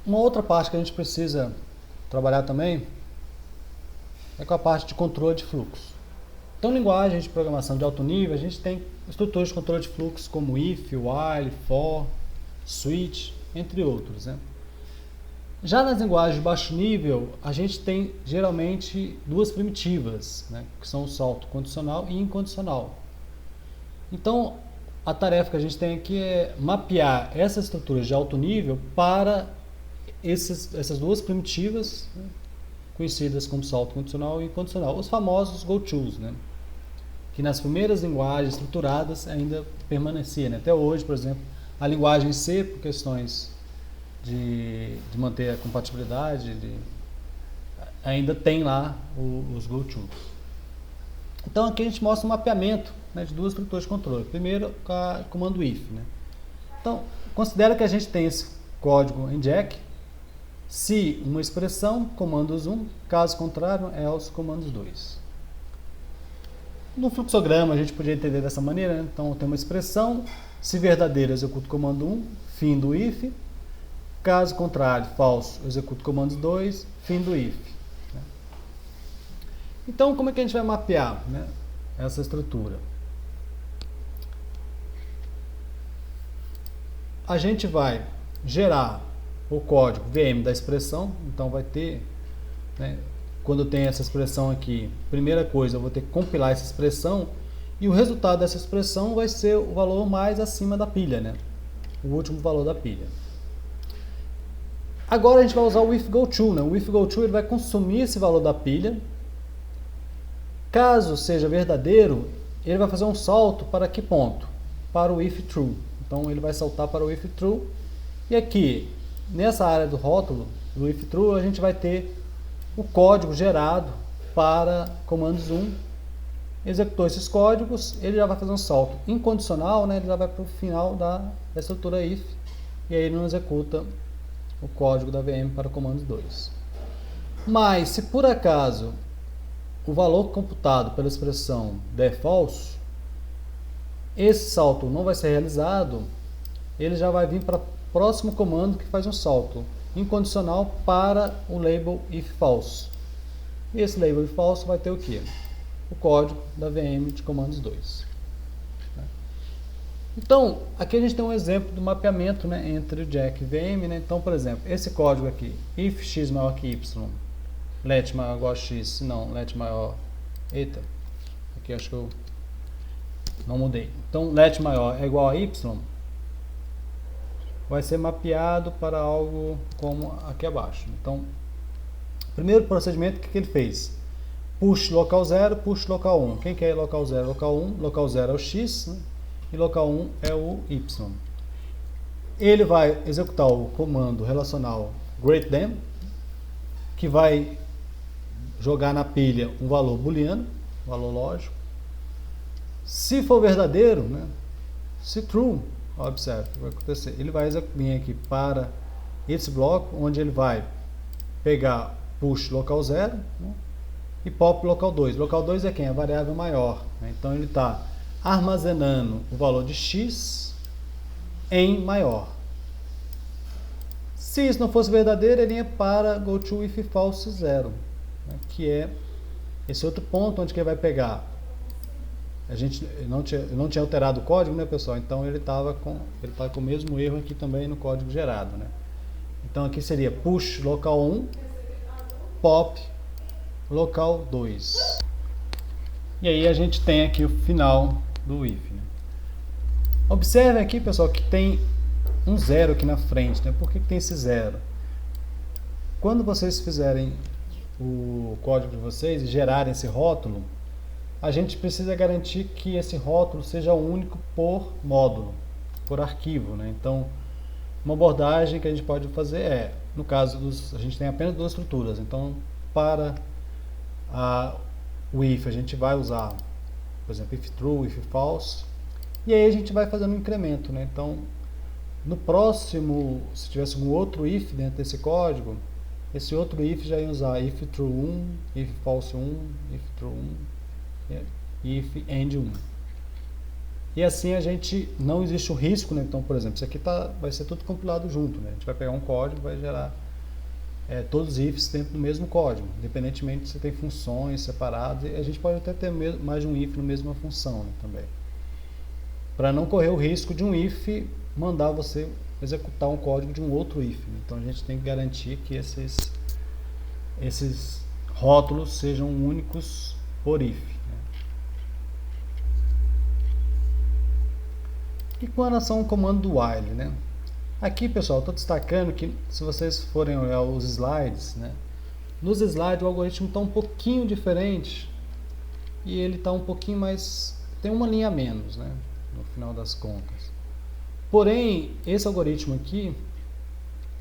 Uma outra parte que a gente precisa trabalhar também é com a parte de controle de fluxo. Então, em linguagem de programação de alto nível, a gente tem estruturas de controle de fluxo como if, while, for, switch, entre outros, né? Já nas linguagens de baixo nível, a gente tem geralmente duas primitivas, né, que são o salto condicional e incondicional. Então, a tarefa que a gente tem aqui é mapear essas estruturas de alto nível para essas duas primitivas, né, conhecidas como salto condicional e incondicional, os famosos go-tos, né, que nas primeiras linguagens estruturadas ainda permanecia, né. Até hoje, por exemplo, a linguagem C, por questões de manter a compatibilidade, ainda tem lá os go-tos. Então aqui a gente mostra um mapeamento, né, de duas estruturas de controle. Primeiro, com o comando if, né? Então, considera que a gente tem esse código em Jack. Se uma expressão, comandos 1, caso contrário, else, comandos 2. No fluxograma a gente podia entender dessa maneira, né? Então tem uma expressão, se verdadeiro, executa o comando 1, fim do if. Caso contrário, falso, executa o comando 2, fim do if. Então, como é que a gente vai mapear, né, essa estrutura? A gente vai gerar o código VM da expressão, então vai ter, né, quando tem essa expressão aqui, primeira coisa, eu vou ter que compilar essa expressão e o resultado dessa expressão vai ser o valor mais acima da pilha, né, o último valor da pilha. Agora a gente vai usar o if-go-to, né? O if-go-to ele vai consumir esse valor da pilha. Caso seja verdadeiro, ele vai fazer um salto para que ponto? Para o if-true. Então ele vai saltar para o if-true. E aqui, nessa área do rótulo, do if-true, a gente vai ter o código gerado para comandos 1. Executou esses códigos, ele já vai fazer um salto incondicional, né? Ele já vai para o final da estrutura if. E aí ele não executa o código da VM para comandos 2. Mas, se por acaso o valor computado pela expressão der falso, esse salto não vai ser realizado, ele já vai vir para o próximo comando que faz um salto incondicional para o label if false. E esse label if false vai ter o quê? O código da VM de comandos 2. Então, aqui a gente tem um exemplo do mapeamento, né, entre o Jack e VM, né? Então, por exemplo, esse código aqui, if x maior que y, let maior ou igual a x, não, let maior, eita, aqui acho que eu não mudei. Então, let maior é igual a y, vai ser mapeado para algo como aqui abaixo. Então, primeiro procedimento, o que ele fez? Push local 0, push local 1. Quem quer local 0? Local 1, local 0 é o x, né? E local 1 é o y. Ele vai executar o comando relacional greater, que vai jogar na pilha um valor booleano, um valor lógico. Se for verdadeiro, né, se true, observe o que vai acontecer. Ele vai vir aqui para esse bloco, onde ele vai pegar push local 0, né, e pop local 2. Local 2 é quem? A variável maior. Né? Então ele está armazenando o valor de x em maior. Se isso não fosse verdadeiro, ele ia para goTo if false 0, né, que é esse outro ponto onde que ele vai pegar. A gente não tinha alterado o código, né, pessoal? Então ele tá com o mesmo erro aqui também no código gerado, né? Então aqui seria push local 1, pop local 2. E aí a gente tem aqui o final do if, né? Observe aqui, pessoal, que tem um zero aqui na frente, né? Por que tem esse zero? Quando vocês fizerem o código de vocês e gerarem esse rótulo, a gente precisa garantir que esse rótulo seja único por módulo, por arquivo, né? Então, uma abordagem que a gente pode fazer é, no caso a gente tem apenas duas estruturas, então para o if a gente vai usar, por exemplo, if true, if false, e aí a gente vai fazendo um incremento, né? Então, no próximo, se tivesse um outro if dentro desse código, esse outro if já ia usar if true 1, if false 1, if true 1, if end 1. E assim a gente não existe o risco, né? Então, por exemplo, isso aqui vai ser tudo compilado junto, né? A gente vai pegar um código, vai gerar todos os ifs dentro do mesmo código, independentemente se tem funções separadas. E a gente pode até ter mais de um if na mesma função, né, também, para não correr o risco de um if mandar você executar um código de um outro if. Então a gente tem que garantir que esses rótulos sejam únicos por if. E com relação ao comando do while, né? Aqui, pessoal, estou destacando que, se vocês forem olhar os slides, né? Nos slides o algoritmo está um pouquinho diferente e ele está um pouquinho mais, tem uma linha a menos, né? No final das contas. Porém, esse algoritmo aqui,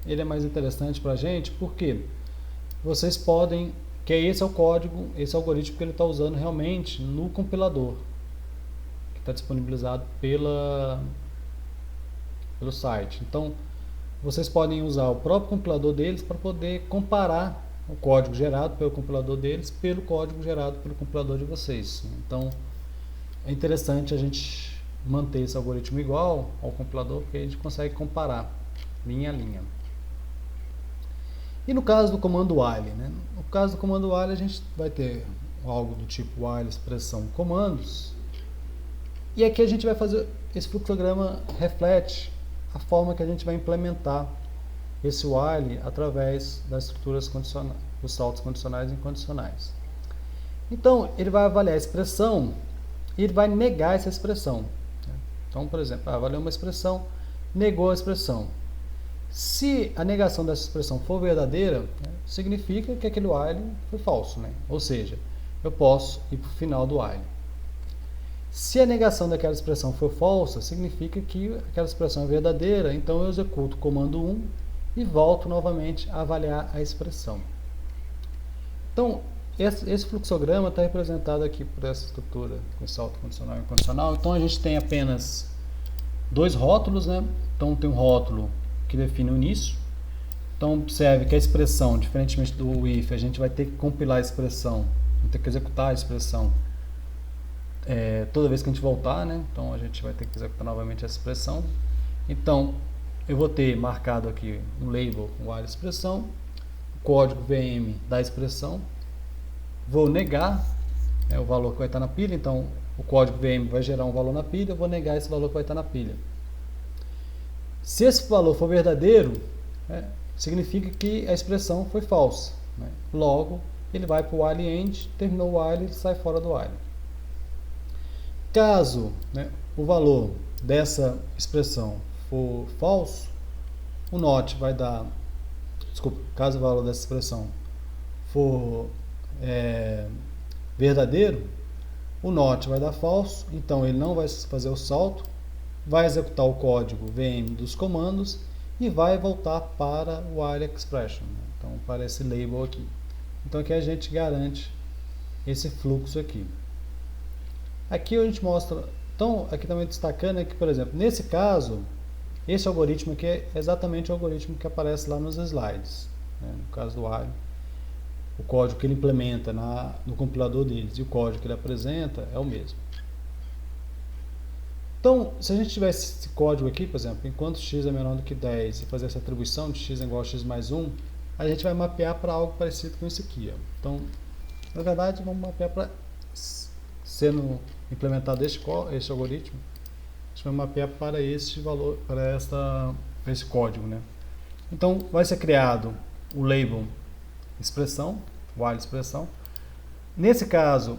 ele é mais interessante para a gente, porque vocês podem, que esse é o código, esse algoritmo que ele está usando realmente no compilador, que está disponibilizado pelo site. Então, vocês podem usar o próprio compilador deles para poder comparar o código gerado pelo compilador deles pelo código gerado pelo compilador de vocês. Então, é interessante a gente manter esse algoritmo igual ao compilador, porque a gente consegue comparar linha a linha. E no caso do comando while, né? No caso do comando while, a gente vai ter algo do tipo while expressão comandos. E aqui a gente vai fazer, esse fluxograma reflete a forma que a gente vai implementar esse while através das estruturas condicionais, dos saltos condicionais e incondicionais. Então, ele vai avaliar a expressão e ele vai negar essa expressão. Então, por exemplo, avaliou uma expressão, negou a expressão. Se a negação dessa expressão for verdadeira, né, significa que aquele while foi falso, né? Ou seja, eu posso ir para o final do while. Se a negação daquela expressão for falsa, significa que aquela expressão é verdadeira, então eu executo o comando 1 e volto novamente a avaliar a expressão. Então, esse fluxograma está representado aqui por essa estrutura com salto condicional e incondicional. Então, a gente tem apenas dois rótulos, né? Então, tem um rótulo que define o início. Então, observe que a expressão, diferentemente do if, a gente vai ter que compilar a expressão, vai ter que executar a expressão toda vez que a gente voltar, né? Então a gente vai ter que executar novamente essa expressão. Então eu vou ter marcado aqui um label com while expressão, o código VM da expressão, vou negar o valor que vai estar na pilha. Então o código VM vai gerar um valor na pilha, eu vou negar esse valor que vai estar na pilha. Se esse valor for verdadeiro, significa que a expressão foi falsa, né? Logo ele vai para o while end, terminou o while, ele sai fora do while. Caso, né, o valor dessa expressão for falso, o not vai dar, caso o valor dessa expressão for verdadeiro, o not vai dar falso, então ele não vai fazer o salto, vai executar o código VM dos comandos e vai voltar para o while expression, né? Então para esse label aqui. Então aqui a gente garante esse fluxo aqui. Aqui a gente mostra, então aqui também destacando que, por exemplo, nesse caso, esse algoritmo aqui é exatamente o algoritmo que aparece lá nos slides, né? No caso do while, o código que ele implementa no compilador deles e o código que ele apresenta é o mesmo. Então, se a gente tivesse esse código aqui, por exemplo, enquanto x é menor do que 10 e fazer essa atribuição de x é igual a x mais 1, a gente vai mapear para algo parecido com isso aqui, ó. Então, na verdade, vamos mapear para, sendo implementado este algoritmo, a gente vai mapear para esse valor, para esse código, né? Então, vai ser criado o label expressão, while expressão. Nesse caso,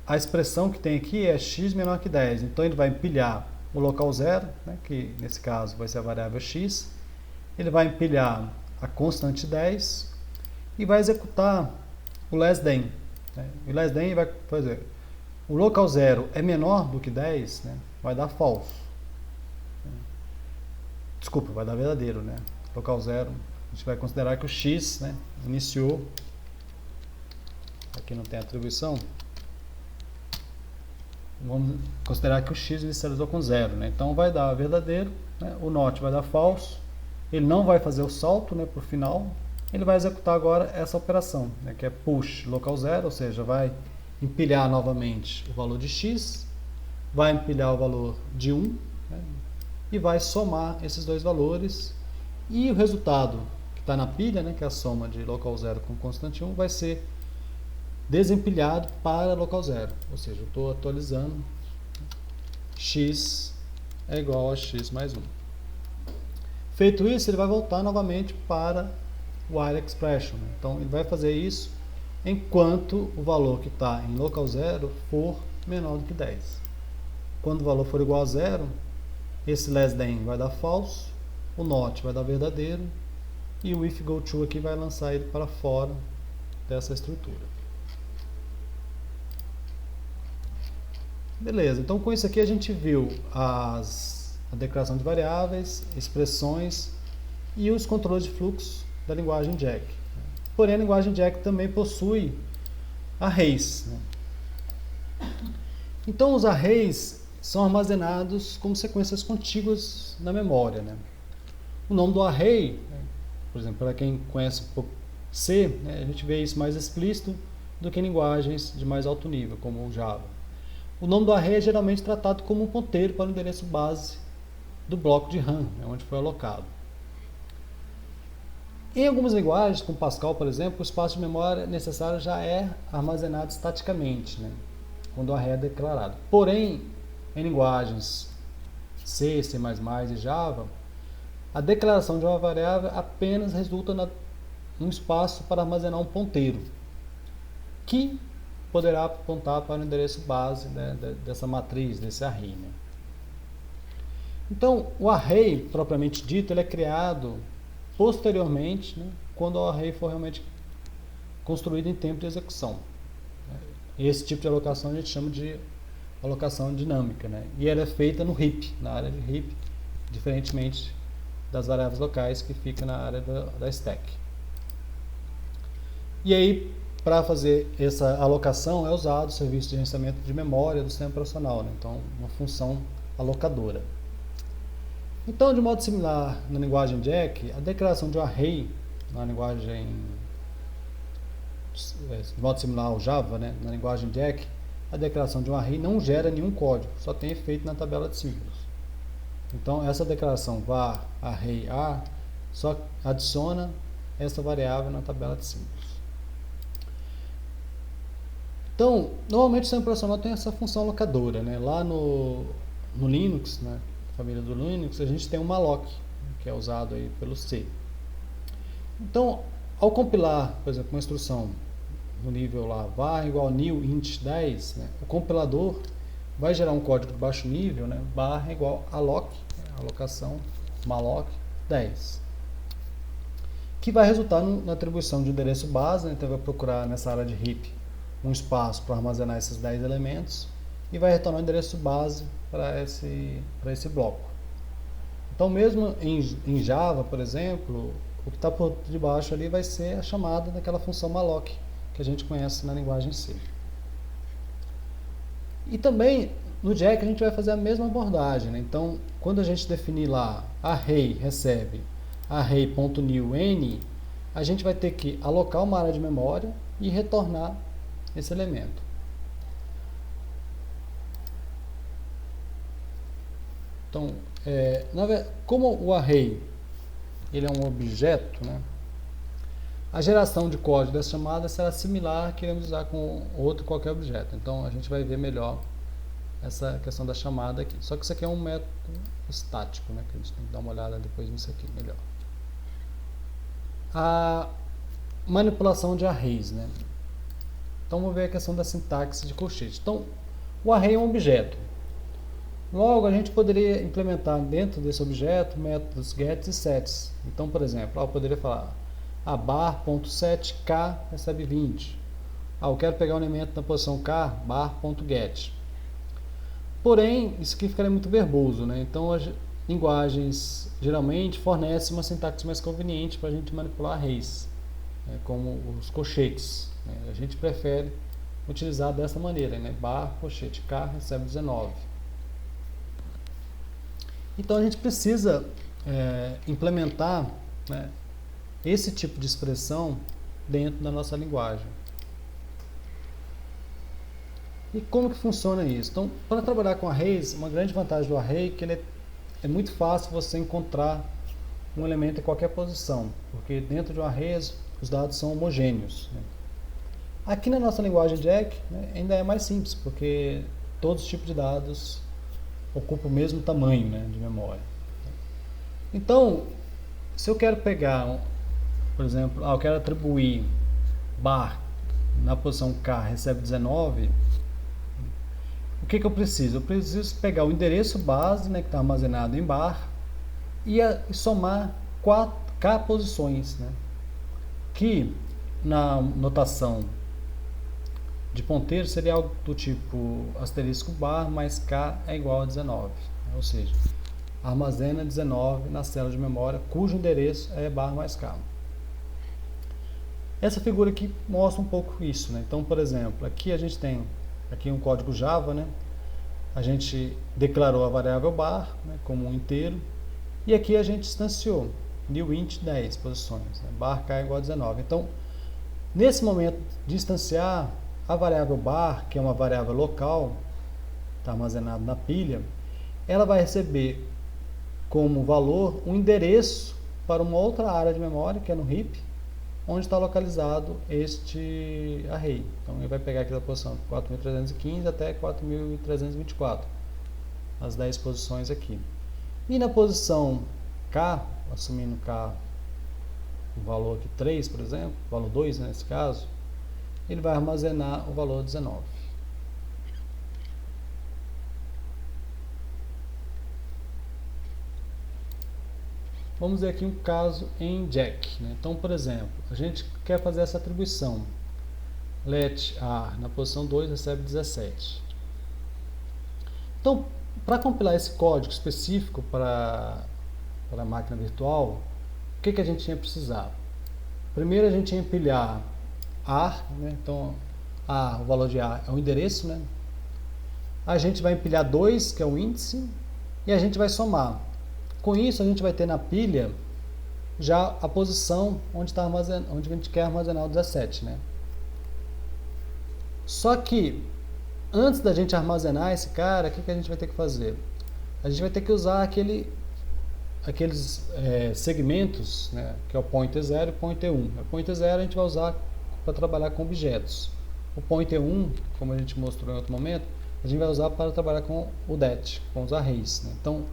a expressão que tem aqui é x menor que 10. Então, ele vai empilhar o local zero, né, que nesse caso vai ser a variável x. Ele vai empilhar a constante 10 e vai executar o less than, né? O less than vai fazer, o local zero é menor do que 10, né, vai dar false. Desculpa, vai dar verdadeiro, né? Local zero, a gente vai considerar que o x, né, iniciou, aqui não tem atribuição, vamos considerar que o x inicializou com 0, né? Então vai dar verdadeiro, né? O not vai dar false, ele não vai fazer o salto, né, para o final, ele vai executar agora essa operação, né, que é push local zero, ou seja, vai empilhar novamente o valor de x, vai empilhar o valor de 1, né, e vai somar esses dois valores, e o resultado que está na pilha, né, que é a soma de local 0 com constante 1, vai ser desempilhado para local 0, ou seja, eu estou atualizando x é igual a x mais 1. Feito isso, ele vai voltar novamente para o while expression, né? Então ele vai fazer isso enquanto o valor que está em local 0 for menor do que 10. Quando o valor for igual a 0, esse less than vai dar false, o not vai dar verdadeiro, e o if go to aqui vai lançar ele para fora dessa estrutura. Beleza, então com isso aqui a gente viu a declaração de variáveis, expressões e os controles de fluxo da linguagem Jack. Porém, a linguagem Jack também possui arrays, né? Então, os arrays são armazenados como sequências contíguas na memória, né? O nome do array, por exemplo, para quem conhece um pouco C, né, a gente vê isso mais explícito do que em linguagens de mais alto nível, como o Java. O nome do array é geralmente tratado como um ponteiro para o endereço base do bloco de RAM, né, onde foi alocado. Em algumas linguagens, como Pascal, por exemplo, o espaço de memória necessário já é armazenado estaticamente, né, quando o array é declarado. Porém, em linguagens C, C++ e Java, a declaração de uma variável apenas resulta num espaço para armazenar um ponteiro, que poderá apontar para o endereço base, né, dessa matriz, desse array, né. Então, o array, propriamente dito, ele é criado posteriormente, né, quando o array for realmente construído em tempo de execução. Esse tipo de alocação a gente chama de alocação dinâmica, né, e ela é feita no heap, na área de heap, diferentemente das variáveis locais que fica na área da stack. E aí, para fazer essa alocação, é usado o serviço de gerenciamento de memória do sistema operacional, né? Então, uma função alocadora. Então, de modo similar na linguagem Jack, a declaração de um array na linguagem, de modo similar ao Java, né? Na linguagem Jack, a declaração de um array não gera nenhum código, só tem efeito na tabela de símbolos. Então, essa declaração var array a só adiciona essa variável na tabela de símbolos. Então, normalmente o sistema operacional tem essa função alocadora, né? Lá no Linux, né, família do Linux, a gente tem um malloc, que é usado aí pelo C. Então, ao compilar, por exemplo, uma instrução no nível lá var igual new int 10, né, o compilador vai gerar um código de baixo nível, né, barra igual alloc, alocação malloc 10, que vai resultar na atribuição de endereço base, né, então vai procurar nessa área de heap um espaço para armazenar esses 10 elementos e vai retornar o endereço base para esse bloco. Então, mesmo em Java, por exemplo, o que está por debaixo ali vai ser a chamada daquela função malloc que a gente conhece na linguagem C. E também no Jack a gente vai fazer a mesma abordagem, né? Então, quando a gente definir lá array recebe array.new n, a gente vai ter que alocar uma área de memória e retornar esse elemento. Então, como o array ele é um objeto, né, a geração de código dessa chamada será similar que iremos usar com outro qualquer objeto. Então, a gente vai ver melhor essa questão da chamada aqui. Só que isso aqui é um método estático, né, que a gente tem que dar uma olhada depois nisso aqui melhor. A manipulação de arrays, né? Então, vamos ver a questão da sintaxe de colchete. Então, o array é um objeto. Logo, a gente poderia implementar dentro desse objeto métodos gets e sets. Então, por exemplo, eu poderia falar a bar.setK recebe 20. Eu quero pegar um elemento na posição k, bar.get. Porém, isso aqui ficaria muito verboso, né? Então, as linguagens geralmente fornecem uma sintaxe mais conveniente para a gente manipular arrays, né, como os colchetes. A gente prefere utilizar dessa maneira, né? Bar, colchete, K recebe 19. Então a gente precisa implementar, né, esse tipo de expressão dentro da nossa linguagem. E como que funciona isso? Então, para trabalhar com arrays, uma grande vantagem do array é que ele é muito fácil você encontrar um elemento em qualquer posição, porque dentro de um array os dados são homogêneos, né? Aqui na nossa linguagem Jack, né, ainda é mais simples, porque todos os tipos de dados ocupam o mesmo tamanho, né, de memória. Então, se eu quero pegar, por exemplo, eu quero atribuir bar na posição K recebe 19, o que eu preciso? Eu preciso pegar o endereço base, né, que está armazenado em bar e somar K posições, né, que na notação de ponteiro seria algo do tipo asterisco bar mais K é igual a 19, ou seja, armazena 19 na célula de memória cujo endereço é bar mais K. Essa figura aqui mostra um pouco isso, né? Então, por exemplo, aqui a gente tem aqui um código Java, né? A gente declarou a variável bar, né, como um inteiro, e aqui a gente instanciou new int 10 posições, né? Bar K é igual a 19. Então, nesse momento de instanciar a variável bar, que é uma variável local, está armazenada na pilha, ela vai receber como valor um endereço para uma outra área de memória, que é no heap, onde está localizado este array. Então ele vai pegar aqui da posição 4.315 até 4.324, as 10 posições aqui. E na posição K, assumindo K o valor aqui 3, por exemplo, valor 2 nesse caso, ele vai armazenar o valor 19. Vamos ver aqui um caso em Jack, né? Então, por exemplo, a gente quer fazer essa atribuição. Let A na posição 2 recebe 17. Então, para compilar esse código específico para a máquina virtual, o que a gente ia precisar? Primeiro a gente ia empilhar A, né? Então o valor de A é o endereço, né? A gente vai empilhar 2, que é o índice, e a gente vai somar. Com isso, a gente vai ter na pilha já a posição onde a gente quer armazenar o 17, né? Só que, antes da gente armazenar esse cara, o que a gente vai ter que fazer? A gente vai ter que usar aqueles segmentos, né, que é o pointer 0 e o pointer 1. O pointer 0 a gente vai usar para trabalhar com objetos. O pointer 1, como a gente mostrou em outro momento, a gente vai usar para trabalhar com o det, com os arrays, né? Então,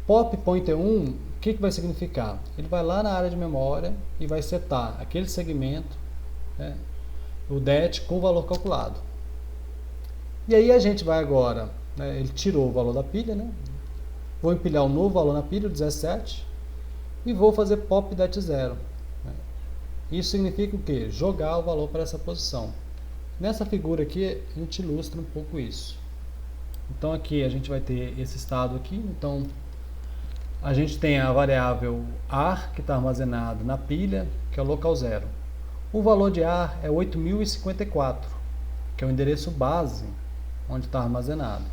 pop pointer 1, o que vai significar? Ele vai lá na área de memória e vai setar aquele segmento, né, o det com o valor calculado. E aí a gente vai agora, né, ele tirou o valor da pilha, né? Vou empilhar um novo valor na pilha, o 17, e vou fazer pop det 0. Né? Isso significa o quê? Jogar o valor para essa posição. Nessa figura aqui a gente ilustra um pouco isso. Então aqui a gente vai ter esse estado aqui, então a gente tem a variável AR que está armazenada na pilha, que é o local 0. O valor de AR é 8054, que é o endereço base onde está armazenado.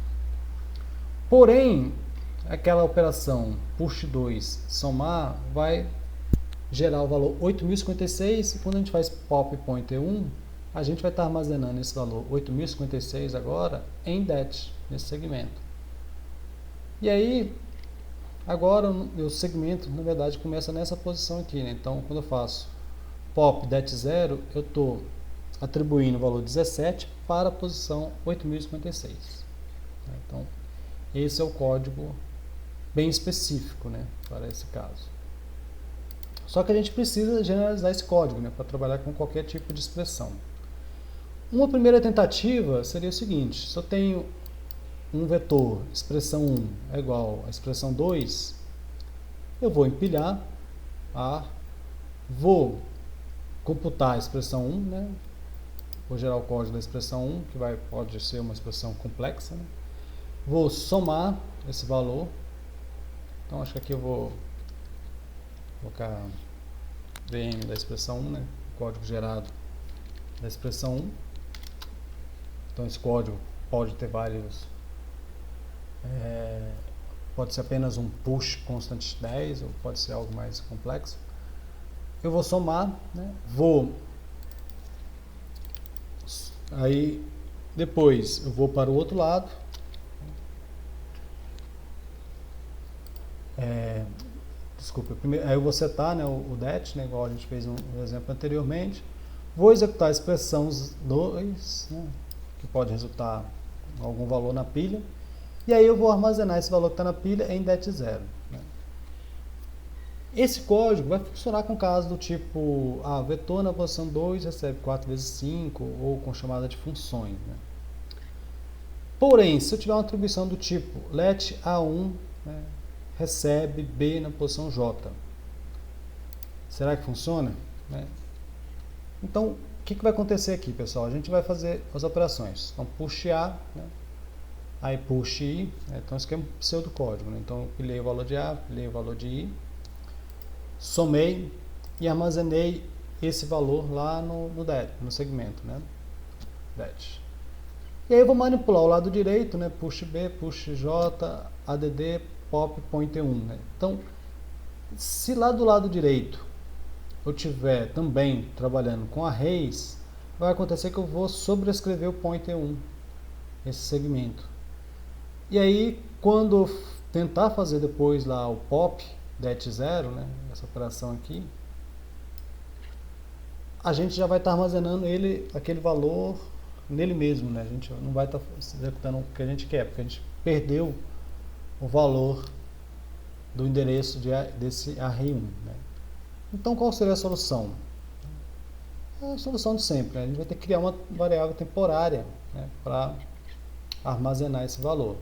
Porém, aquela operação push 2 somar vai gerar o valor 8056 e quando a gente faz pop pointer 1, a gente vai estar armazenando esse valor 8056 agora em det, nesse segmento. E aí, agora o segmento, na verdade, começa nessa posição aqui, né? Então, quando eu faço pop det 0, eu estou atribuindo o valor 17 para a posição 8056. Então, esse é o código bem específico, né, para esse caso. Só que a gente precisa generalizar esse código, né, para trabalhar com qualquer tipo de expressão. Uma primeira tentativa seria o seguinte: se eu tenho um vetor, expressão 1 é igual a expressão 2, eu vou empilhar A, vou computar a expressão 1, né, vou gerar o código da expressão 1, que pode ser uma expressão complexa, né, vou somar esse valor. Então acho que aqui eu vou colocar VM da expressão 1, né? O código gerado da expressão 1. Então esse código pode ter vários, pode ser apenas um push constant 10 ou pode ser algo mais complexo. Eu vou somar, né? Vou aí Depois eu vou para o outro lado. Desculpa, primeiro, aí eu vou setar, né, o det, né, igual a gente fez no exemplo anteriormente. Vou executar a expressão 2, né, que pode resultar em algum valor na pilha. E aí eu vou armazenar esse valor que está na pilha em det0. Né. Esse código vai funcionar com casos do tipo, vetor na posição 2 recebe 4 vezes 5, ou com chamada de funções. Né. Porém, se eu tiver uma atribuição do tipo let A1, né, recebe B na posição J, será que funciona? Né? Então, o que vai acontecer aqui, pessoal? A gente vai fazer as operações. Então, push A, né? Aí push I, né? Então isso aqui é um pseudocódigo. Né? Então, eu pilhei o valor de A, pilhei o valor de I, somei e armazenei esse valor lá no segmento, né? Det. E aí eu vou manipular o lado direito, né? Push B, push J, add, pop, point 1. Né? Então, se lá do lado direito eu estiver também trabalhando com arrays, vai acontecer que eu vou sobrescrever o pointer 1, esse segmento. E aí, quando eu tentar fazer depois lá o pop det0, né, essa operação aqui, a gente já vai estar armazenando aquele valor nele mesmo, né? A gente não vai estar executando o que a gente quer, porque a gente perdeu o valor do endereço desse array 1. Né? Então, qual seria a solução? É a solução de sempre. Né? A gente vai ter que criar uma variável temporária, né, para armazenar esse valor.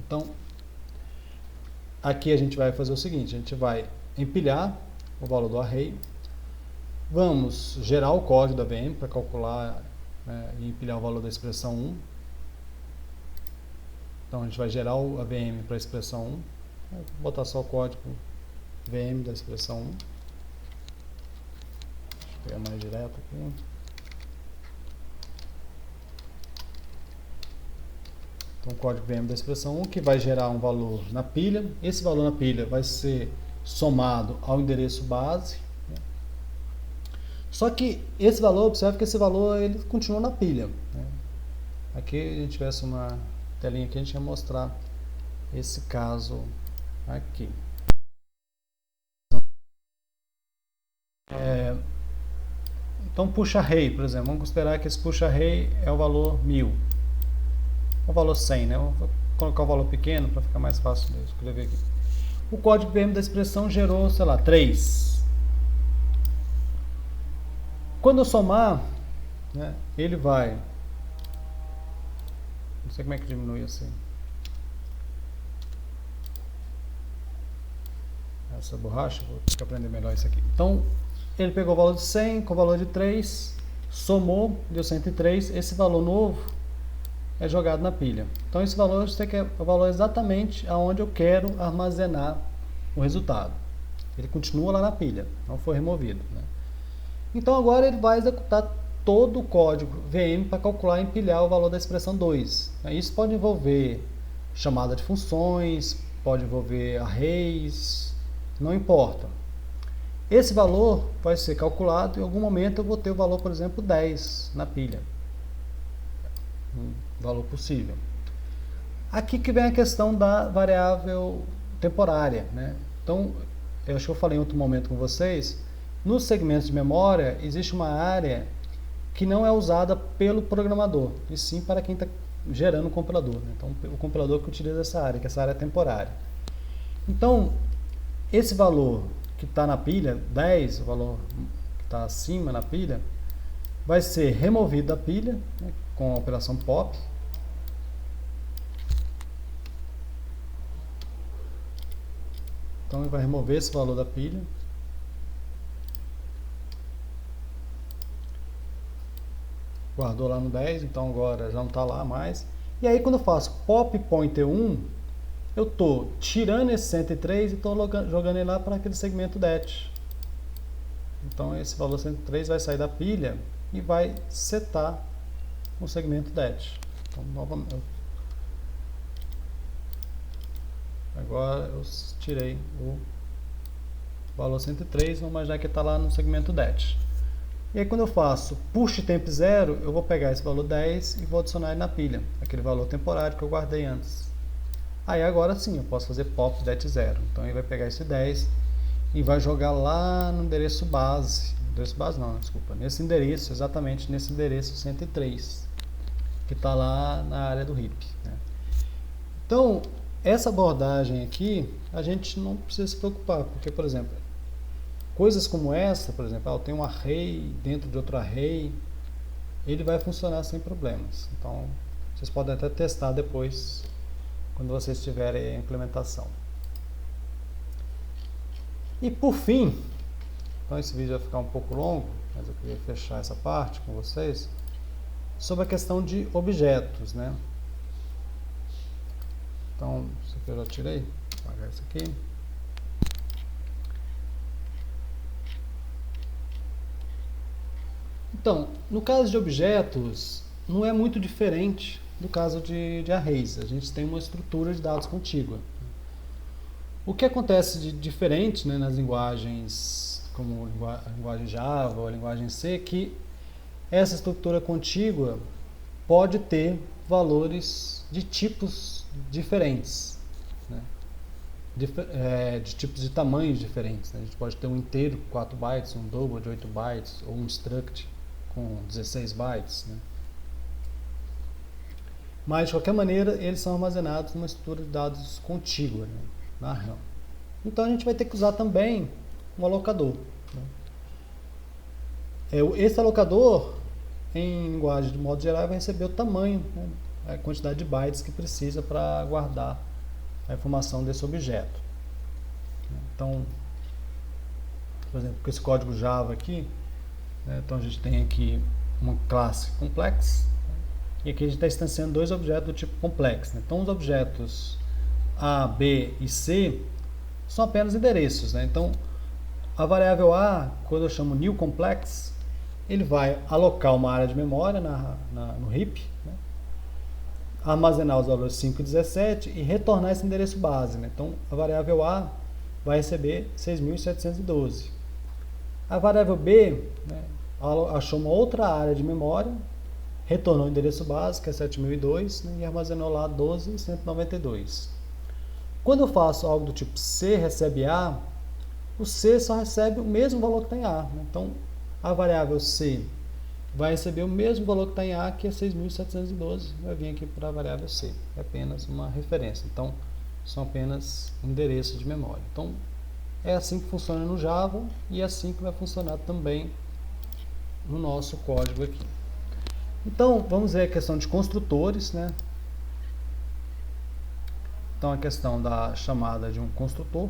Então, aqui a gente vai fazer o seguinte, a gente vai empilhar o valor do array, vamos gerar o código da VM para calcular, né, e empilhar o valor da expressão 1. Então, a gente vai gerar a VM para a expressão 1, vou botar só o código VM da expressão 1. Pegar mais direto aqui. Então, o código VM da expressão 1 que vai gerar um valor na pilha. Esse valor na pilha vai ser somado ao endereço base. Né? Só que esse valor, observe que esse valor ele continua na pilha. Né? Aqui, se a gente tivesse uma telinha aqui, a gente ia mostrar esse caso aqui. Então, push array, por exemplo, vamos considerar que esse push array é o valor 1000. O valor 100, né? Vou colocar o valor pequeno para ficar mais fácil de escrever aqui. O código VM da expressão gerou, sei lá, 3. Quando eu somar, né, ele vai... Não sei como é que diminui assim. Essa borracha, vou ter que aprender melhor isso aqui. Então, ele pegou o valor de 100 com o valor de 3, somou, deu 103. Esse valor novo é jogado na pilha. Então, esse valor, eu sei que é o valor exatamente aonde eu quero armazenar o resultado. Ele continua lá na pilha, não foi removido. Né? Então, agora ele vai executar todo o código VM para calcular e empilhar o valor da expressão 2. Isso pode envolver chamada de funções, pode envolver arrays, não importa. Esse valor vai ser calculado e em algum momento eu vou ter o valor, por exemplo, 10 na pilha. Um valor possível. Aqui que vem a questão da variável temporária. Né? Então, eu acho que eu falei em outro momento com vocês, nos segmentos de memória existe uma área que não é usada pelo programador, e sim para quem está gerando o compilador. Né? Então, o compilador que utiliza essa área, que essa área é temporária. Então, esse valor que está na pilha, 10, o valor que está acima na pilha, vai ser removido da pilha, né, com a operação pop. Então ele vai remover esse valor da pilha. Guardou lá no 10, então agora já não está lá mais. E aí quando eu faço pop pointer 1, eu estou tirando esse 103 e estou jogando ele lá para aquele segmento det. Então esse valor 103 vai sair da pilha e vai setar o segmento det. Então novamente, agora eu tirei o valor 103, vamos imaginar que está lá no segmento det. E aí quando eu faço push temp 0, eu vou pegar esse valor 10 e vou adicionar ele na pilha, aquele valor temporário que eu guardei antes. Aí agora sim, eu posso fazer pop det 0. Então ele vai pegar esse 10 e vai jogar lá no endereço base. Endereço base não, desculpa. Nesse endereço, exatamente nesse endereço 103, que está lá na área do heap, né? Então, essa abordagem aqui, a gente não precisa se preocupar, porque, por exemplo, coisas como essa, por exemplo, eu tenho um array dentro de outro array, ele vai funcionar sem problemas. Então, vocês podem até testar depois, quando vocês tiverem a implementação. E por fim, então esse vídeo vai ficar um pouco longo, mas eu queria fechar essa parte com vocês, sobre a questão de objetos, né? Então, isso aqui eu já tirei, vou apagar isso aqui. Então, no caso de objetos, não é muito diferente do caso de arrays. A gente tem uma estrutura de dados contígua. O que acontece de diferente, né, nas linguagens como a linguagem Java ou a linguagem C, é que essa estrutura contígua pode ter valores de tipos diferentes, né? De tipos de tamanhos diferentes, né? A gente pode ter um inteiro 4 bytes, um double de 8 bytes, ou um struct com 16 bytes, né? Mas, de qualquer maneira, eles são armazenados numa estrutura de dados contígua, né, na RAM. Então, a gente vai ter que usar também um alocador, né? Esse alocador, em linguagem de modo geral, vai receber o tamanho, né, a quantidade de bytes que precisa para guardar a informação desse objeto. Então, por exemplo, com esse código Java aqui, né, então a gente tem aqui uma classe complex, e aqui a gente está instanciando dois objetos do tipo complex, né? Então, os objetos A, B e C são apenas endereços, né? Então, a variável A, quando eu chamo new complex, ele vai alocar uma área de memória no heap, né, armazenar os valores 5 e 17 e retornar esse endereço base, né? Então, a variável A vai receber 6.712. A variável B, né, achou uma outra área de memória, retornou o endereço base, que é 7002, né, e armazenou lá 12.192. Quando eu faço algo do tipo C recebe A, o C só recebe o mesmo valor que está em A, né? Então, a variável C vai receber o mesmo valor que está em A, que é 6.712, vai vir aqui para a variável C. É apenas uma referência. Então, são apenas endereços de memória. Então, é assim que funciona no Java e é assim que vai funcionar também no nosso código aqui. Então, vamos ver a questão de construtores, né? Então, a questão da chamada de um construtor.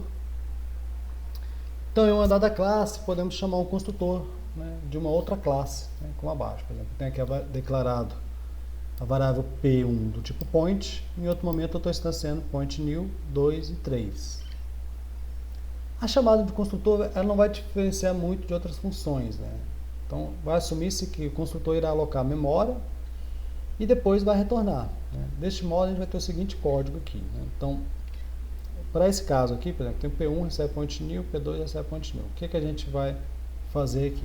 Então, em uma dada classe, podemos chamar um construtor, né, de uma outra classe, né, como abaixo. Por exemplo, tem aqui declarado a variável P1 do tipo point, em outro momento eu estou instanciando point new 2 e 3. A chamada de construtor ela não vai diferenciar muito de outras funções, né? Então, vai assumir-se que o construtor irá alocar memória e depois vai retornar, né? Deste modo, a gente vai ter o seguinte código aqui, né? Então, para esse caso aqui, por exemplo, tem o P1 recebe point new, P2 recebe point new. O que a gente vai fazer aqui?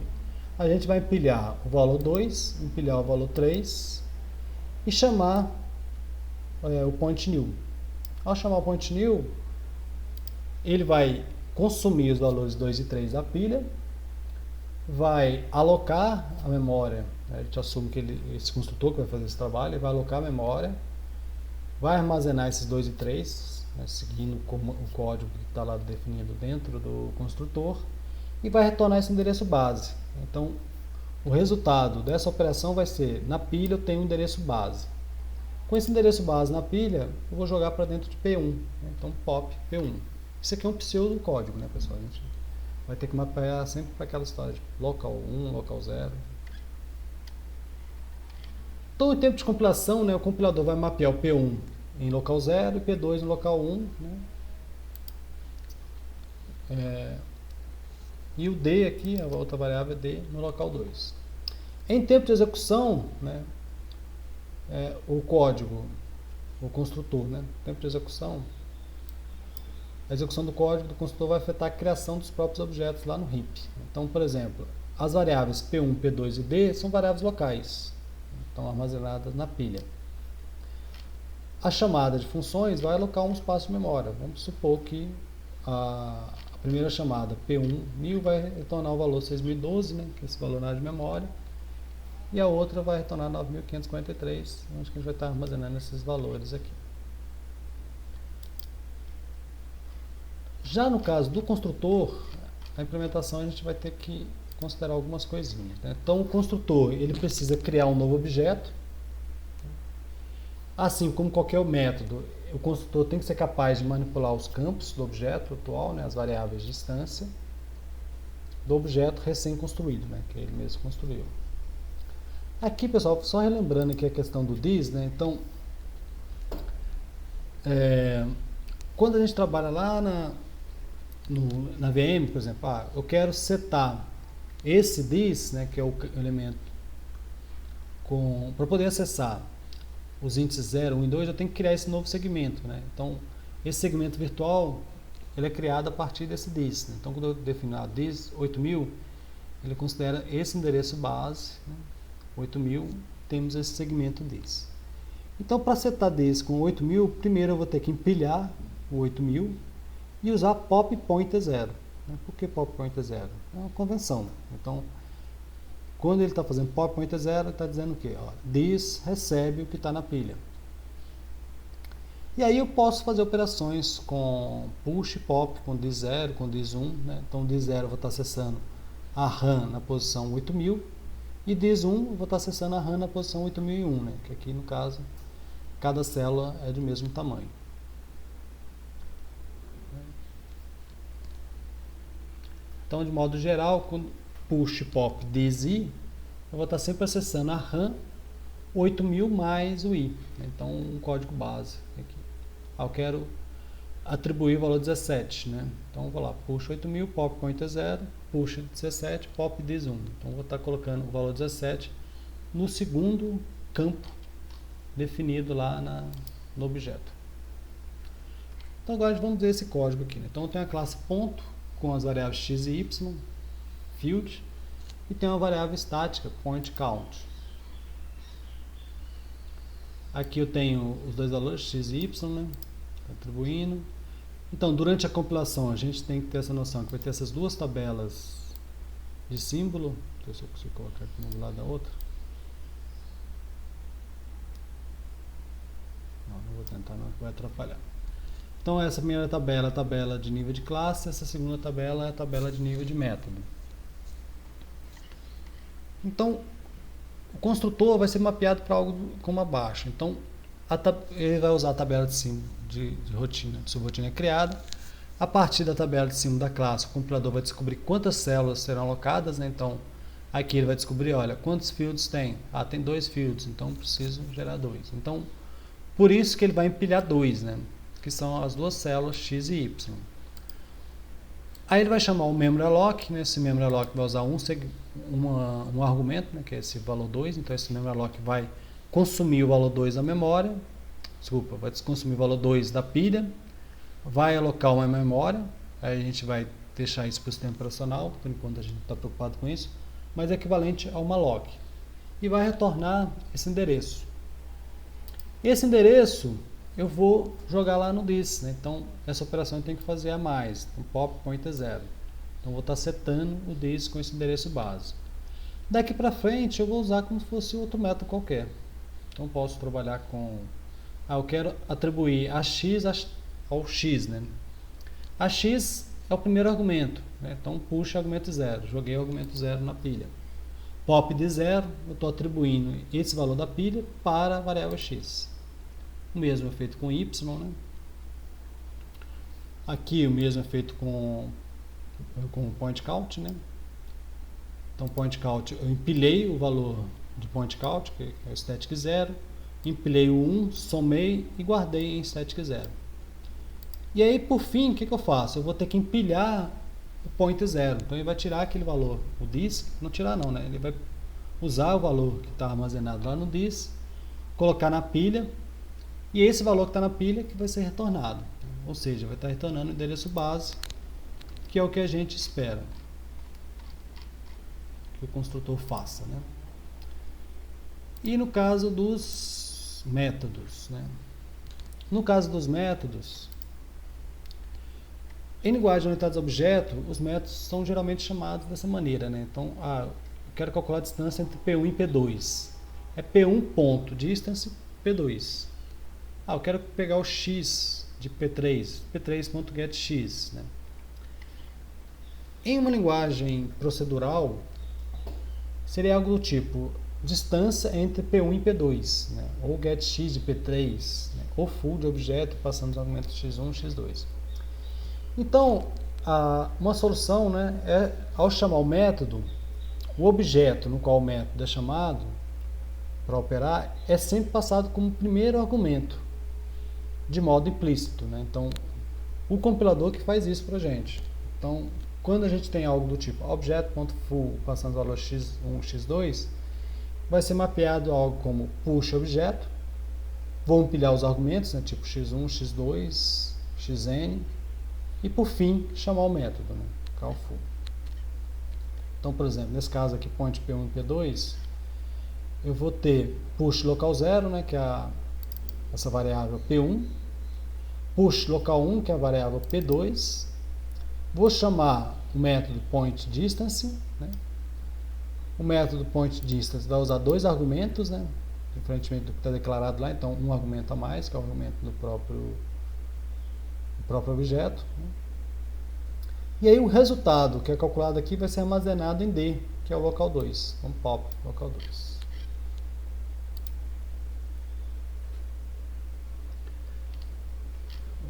A gente vai empilhar o valor 2, empilhar o valor 3 e chamar o point new. Ao chamar o point new, ele vai consumir os valores 2 e 3 da pilha, vai alocar a memória, a gente assume que esse construtor que vai fazer esse trabalho, ele vai alocar a memória, vai armazenar esses 2 e 3, né, seguindo o código que está lá definido dentro do construtor, e vai retornar esse endereço base. Então, o resultado dessa operação vai ser, na pilha eu tenho um endereço base. Com esse endereço base na pilha, eu vou jogar para dentro de P1, né? Então pop P1. Isso aqui é um pseudo código, né, pessoal? A gente vai ter que mapear sempre para aquela história de local 1, local 0. Então, em tempo de compilação, né, o compilador vai mapear o P1 em local 0 e P2 no local 1, né? E o D aqui, a outra variável é D no local 2. Em tempo de execução, né, o código, o construtor, né, tempo de execução, a execução do código do construtor vai afetar a criação dos próprios objetos lá no heap. Então, por exemplo, as variáveis P1, P2 e D são variáveis locais, estão armazenadas na pilha. A chamada de funções vai alocar um espaço de memória. Vamos supor que a primeira chamada, P1 1000, vai retornar o valor 6012, né, que é esse valor na área de memória, e a outra vai retornar 9543, onde que a gente vai estar armazenando esses valores aqui. Já no caso do construtor, a implementação a gente vai ter que considerar algumas coisinhas, né? Então o construtor ele precisa criar um novo objeto, assim como qualquer método, o construtor tem que ser capaz de manipular os campos do objeto atual, né, as variáveis de instância do objeto recém-construído, né, que ele mesmo construiu. Aqui, pessoal, só relembrando aqui a questão do this, né, então, quando a gente trabalha lá na VM, por exemplo, eu quero setar esse this, né, que é o elemento para poder acessar os índices 0, 1 e 2, eu tenho que criar esse novo segmento, né? Então, esse segmento virtual, ele é criado a partir desse this, né? Então, quando eu definir this 8000, ele considera esse endereço base, né? 8000, temos esse segmento this. Então, para setar this com 8000, primeiro eu vou ter que empilhar o 8000 e usar pop pointer 0. Né? Por que pop pointer 0? É uma convenção. Então, quando ele está fazendo pop pointer 0, ele está dizendo o quê? Ó, this recebe o que está na pilha. E aí eu posso fazer operações com push e pop, com this 0, com this 1. Né? Então, this 0 eu vou estar acessando a RAM na posição 8000 e this 1 eu vou estar acessando a RAM na posição 8001, né? Que aqui no caso, cada célula é do mesmo tamanho. Então, de modo geral, quando push pop this i, eu vou estar sempre acessando a RAM 8000 mais o i. Então, um código base aqui. Eu quero atribuir o valor 17, né? Então, eu vou lá, push 8000, pop pointer 0, push 17, pop this 1. Então, eu vou estar colocando o valor 17 no segundo campo definido lá no objeto. Então, agora vamos ver esse código aqui, né? Então, eu tenho a classe ponto com as variáveis x e y, field, e tem uma variável estática, point count. Aqui eu tenho os dois valores, x e y, né? Atribuindo. Então, durante a compilação, a gente tem que ter essa noção que vai ter essas duas tabelas de símbolo. Deixa eu ver se eu consigo colocar aqui um do lado da outra. Não vou tentar não, que vai atrapalhar. Então, essa primeira tabela é a tabela de nível de classe, essa segunda tabela é a tabela de nível de método. Então, o construtor vai ser mapeado para algo como abaixo. Então, ele vai usar a tabela de símbolo de rotina, de subrotina criada. A partir da tabela de símbolo da classe, o compilador vai descobrir quantas células serão alocadas, né? Então, aqui ele vai descobrir, olha, quantos fields tem? Tem 2 fields, então preciso gerar 2. Então, por isso que ele vai empilhar 2, né? Que são as duas células x e y. Aí ele vai chamar o memralloc, né? Esse memralloc vai usar um argumento, né? Que é esse valor 2, então esse memralloc vai consumir o valor 2 da memória, vai consumir o valor 2 da pilha, vai alocar uma memória, aí a gente vai deixar isso para o sistema operacional, por enquanto a gente não está preocupado com isso, mas é equivalente a uma lock, e vai retornar esse endereço. Esse endereço eu vou jogar lá no this, né? Então essa operação eu tenho que fazer a mais, então pop pointer 0. Então vou estar setando o this com esse endereço base. Daqui para frente eu vou usar como se fosse outro método qualquer. Então posso trabalhar com, eu quero atribuir a x ao x, né? A x é o primeiro argumento, né? Então puxa argumento 0, joguei o argumento 0 na pilha. Pop de 0, eu estou atribuindo esse valor da pilha para a variável x. O mesmo é feito com y, né? Aqui o mesmo é feito com point count, né? Então point count, eu empilhei o valor de point count, que é o static 0, empilhei o 1, somei e guardei em static 0. E aí, por fim, o que eu faço? Eu vou ter que empilhar o point 0. Então ele vai tirar aquele valor, o this, não tirar não, né? Ele vai usar o valor que está armazenado lá no this, colocar na pilha, e esse valor que está na pilha que vai ser retornado. Ou seja, vai estar retornando o endereço base, que é o que a gente espera. que o construtor faça, né? E no caso dos métodos, né? No caso dos métodos, em linguagem orientada a objeto, os métodos são geralmente chamados dessa maneira, né? Então, eu quero calcular a distância entre P1 e P2. É P1 ponto distance P2. Eu quero pegar o x de P3, P3.getX, né? Em uma linguagem procedural, seria algo do tipo distância entre P1 e P2, né? Ou getX de P3, né? Ou full de objeto passando dos argumentos x1 e x2. Então, uma solução, né, é, ao chamar o método, o objeto no qual o método é chamado para operar é sempre passado como primeiro argumento, de modo implícito, né? Então, o compilador que faz isso para a gente. Então, quando a gente tem algo do tipo objeto.full passando os valores x1, x2, vai ser mapeado algo como push objeto, vou empilhar os argumentos, né, tipo x1, x2, xn, e por fim chamar o método, né, call_full. Então, por exemplo, nesse caso aqui, point P1 e P2, eu vou ter push local 0, né, que é essa variável P1, push local 1, que é a variável P2, vou chamar o método pointDistance, né? O método pointDistance vai usar dois argumentos, né? Diferentemente do que está declarado lá, então um argumento a mais, que é o argumento do próprio objeto, né? E aí o resultado que é calculado aqui vai ser armazenado em D, que é o local 2, um pop local 2.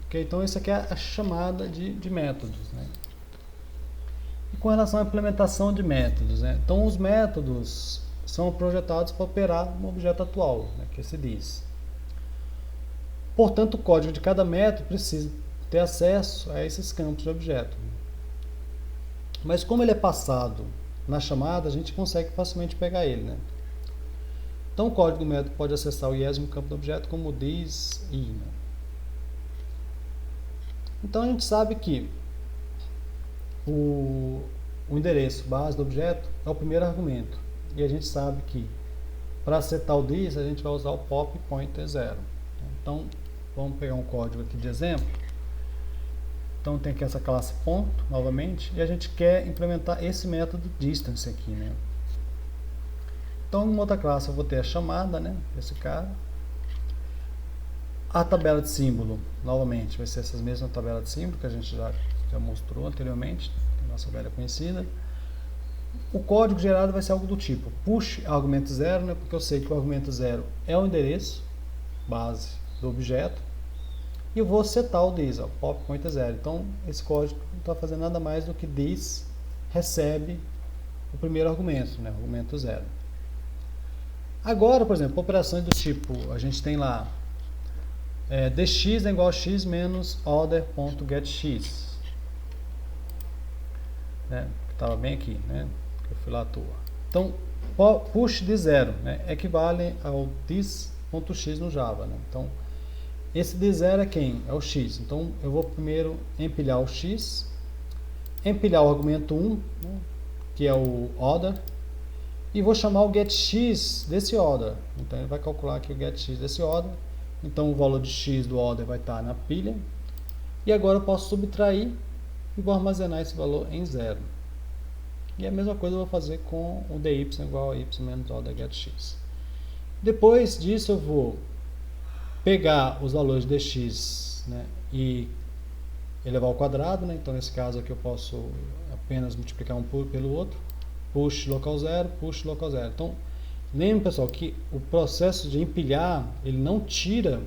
Ok, então isso aqui é a chamada de métodos, né? E com relação à implementação de métodos, né? Então os métodos são projetados para operar no objeto atual, né, que se diz. Portanto, o código de cada método precisa ter acesso a esses campos de objeto. Mas como ele é passado na chamada, a gente consegue facilmente pegar ele, né? Então o código do método pode acessar o 20º campo do objeto como this e, né? Então a gente sabe que o endereço base do objeto é o primeiro argumento. E a gente sabe que para setar o this a gente vai usar o pop pointer 0. Então vamos pegar um código aqui de exemplo. Então tem aqui essa classe ponto, novamente, e a gente quer implementar esse método distance aqui, né? Então, em uma outra classe eu vou ter a chamada, né, esse cara. A tabela de símbolo, novamente, vai ser essas mesmas tabelas de símbolo que a gente já mostrou anteriormente, que é a nossa velha conhecida. O código gerado vai ser algo do tipo push argumento 0, né, porque eu sei que o argumento 0 é o endereço base do objeto. E eu vou setar o this, ó, pop pointer 0. Então, esse código não está fazendo nada mais do que this recebe o primeiro argumento, né, argumento 0. Agora, por exemplo, operações do tipo, a gente tem lá dx é igual a x menos order.getX. Né, que estava bem aqui, né, que eu fui lá à toa. Então, push de 0, né, equivale ao this.x no Java, né? Então, esse de 0 é quem? É o x. Então, eu vou primeiro empilhar o x, empilhar o argumento 1, né, que é o order, e vou chamar o getX desse order. Então, ele vai calcular aqui o getX desse order. Então, o valor de x do order vai estar na pilha. E agora eu posso subtrair e vou armazenar esse valor em 0. E a mesma coisa eu vou fazer com o dy igual a y menos order getX. Depois disso, eu vou pegar os valores de dx, né, e elevar ao quadrado, né? Então nesse caso aqui eu posso apenas multiplicar um pelo outro, push local 0, push local 0. Então lembre, pessoal, que o processo de empilhar ele não tira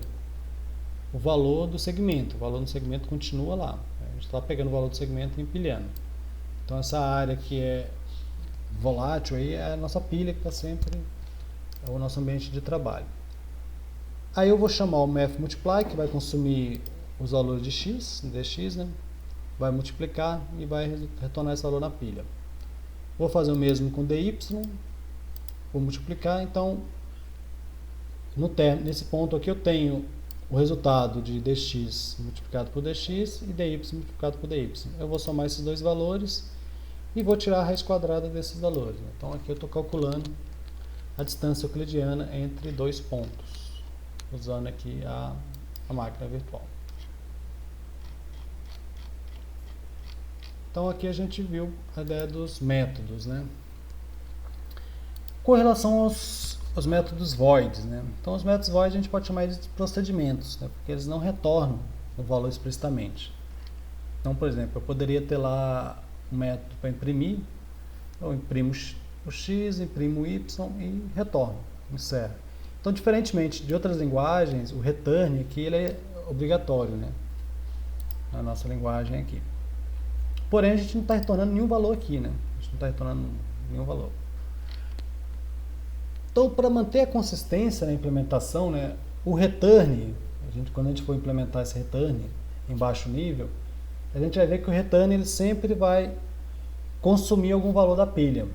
o valor do segmento, o valor do segmento continua lá. A gente está pegando o valor do segmento e empilhando. Então essa área que é volátil aí é a nossa pilha que está sempre, é o nosso ambiente de trabalho. Aí eu vou chamar o mathMultiply, que vai consumir os valores de x, dx, né? Vai multiplicar e vai retornar esse valor na pilha. Vou fazer o mesmo com dy, vou multiplicar, então nesse ponto aqui eu tenho o resultado de dx multiplicado por dx e dy multiplicado por dy. Eu vou somar esses dois valores e vou tirar a raiz quadrada desses valores. Então aqui eu estou calculando a distância euclidiana entre dois pontos, usando aqui a máquina virtual. Então aqui a gente viu a ideia dos métodos, né? Com relação aos métodos voids, né? Então os métodos void a gente pode chamar eles de procedimentos, né? Porque eles não retornam o valor explicitamente. Então, por exemplo, eu poderia ter lá um método para imprimir, eu imprimo o x, imprimo o y e retorno, encerro. Então, diferentemente de outras linguagens, o return aqui ele é obrigatório, né? Na nossa linguagem aqui. Porém, a gente não está retornando nenhum valor aqui, né? A gente não está retornando nenhum valor. Então, para manter a consistência na implementação, né, o return, quando a gente for implementar esse return em baixo nível, a gente vai ver que o return ele sempre vai consumir algum valor da pilha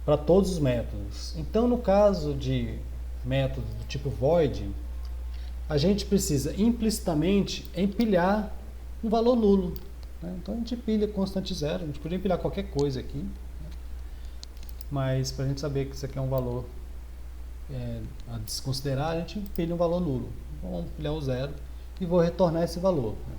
para todos os métodos. Então, no caso de método do tipo void, a gente precisa implicitamente empilhar um valor nulo, né? Então a gente empilha constante zero, a gente podia empilhar qualquer coisa aqui, né? Mas para a gente saber que isso aqui é um valor a desconsiderar, a gente empilha um valor nulo. Então, vamos empilhar o zero e vou retornar esse valor, né?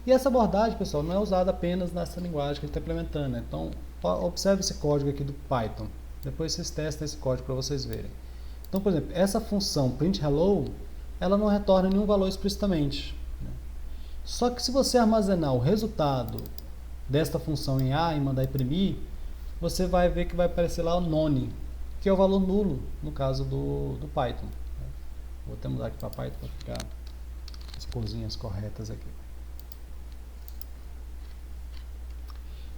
E essa abordagem, pessoal, não é usada apenas nessa linguagem que a gente está implementando, né? Então, observe esse código aqui do Python. Depois vocês testem esse código para vocês verem. Então, por exemplo, essa função printHello, ela não retorna nenhum valor explicitamente, né? Só que se você armazenar o resultado desta função em A e mandar imprimir, você vai ver que vai aparecer lá o none, que é o valor nulo, no caso do Python, né? Vou até mudar aqui para Python para ficar as corzinhas corretas aqui.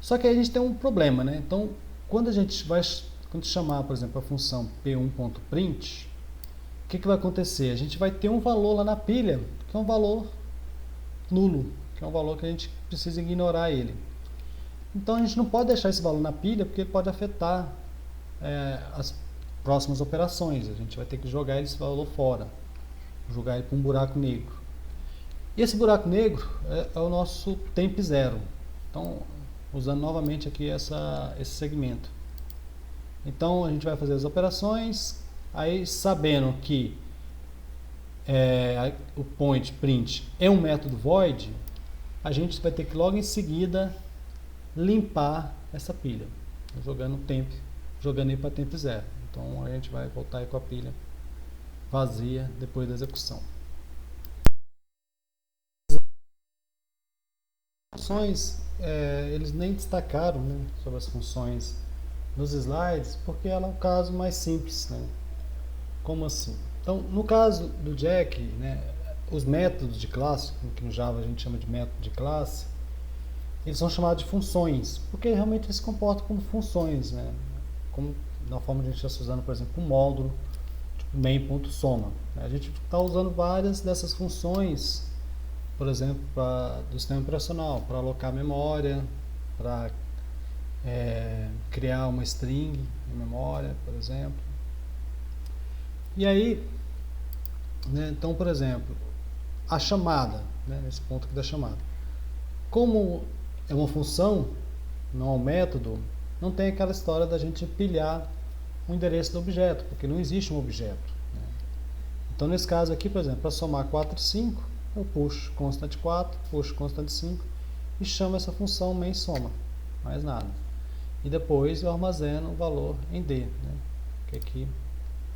Só que aí a gente tem um problema, né? Então, quando a gente chamar, por exemplo, a função p1.print, o que vai acontecer? A gente vai ter um valor lá na pilha, que é um valor nulo, que é um valor que a gente precisa ignorar ele. Então, a gente não pode deixar esse valor na pilha, porque ele pode afetar as próximas operações. A gente vai ter que jogar esse valor fora, jogar ele para um buraco negro. E esse buraco negro é o nosso temp zero. Então, usando novamente aqui esse segmento. Então a gente vai fazer as operações, aí sabendo que o point print é um método void, a gente vai ter que logo em seguida limpar essa pilha, jogando ele para temp zero. Então a gente vai voltar aí com a pilha vazia depois da execução. Funções, eles nem destacaram, né, sobre as funções nos slides, porque ela é um caso mais simples, né? Como assim? Então, no caso do Jack, né, os métodos de classe, que no Java a gente chama de método de classe, eles são chamados de funções, porque realmente eles se comportam como funções, né? Como na forma que a gente está usando, por exemplo, um módulo, tipo main.soma. A gente está usando várias dessas funções, por exemplo, do sistema operacional, para alocar memória, para criar uma string em memória, por exemplo. E aí, né, então, por exemplo, a chamada, né, nesse ponto aqui da chamada. Como é uma função, não é um método, não tem aquela história da gente empilhar o endereço do objeto, porque não existe um objeto, né? Então, nesse caso aqui, por exemplo, para somar 4 e 5, eu puxo constante 4, puxo constante 5 e chamo essa função main soma, mais nada. E depois eu armazeno o valor em D, né? Que aqui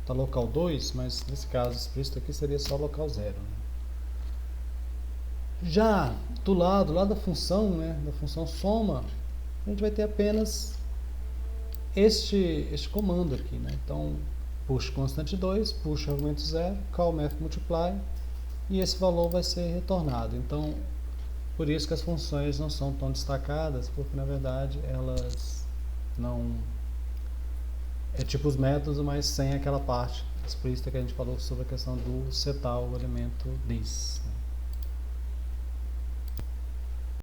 está local 2, mas nesse caso explícito aqui seria só local 0, né? Já do lado da função, né, da função soma, a gente vai ter apenas este comando aqui, né? Então, push constante 2, push argumento 0, call math multiply, e esse valor vai ser retornado. Então, por isso que as funções não são tão destacadas, porque na verdade elas não... É tipo os métodos, mas sem aquela parte explícita que a gente falou sobre a questão do setar o elemento this.